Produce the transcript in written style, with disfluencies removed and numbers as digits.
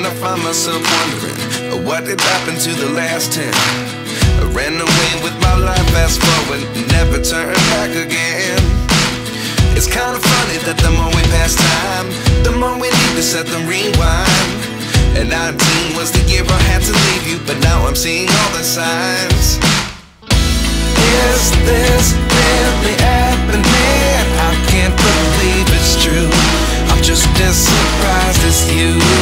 I find myself wondering, what did happen to the last 10? I ran away with my life, fast forward, never turn back again. It's kind of funny that the more we pass time, the more we need to set the rewind. And 19 was the year I had to leave you, but now I'm seeing all the signs. Is this really happening? I can't believe it's true. I'm just as surprised as you.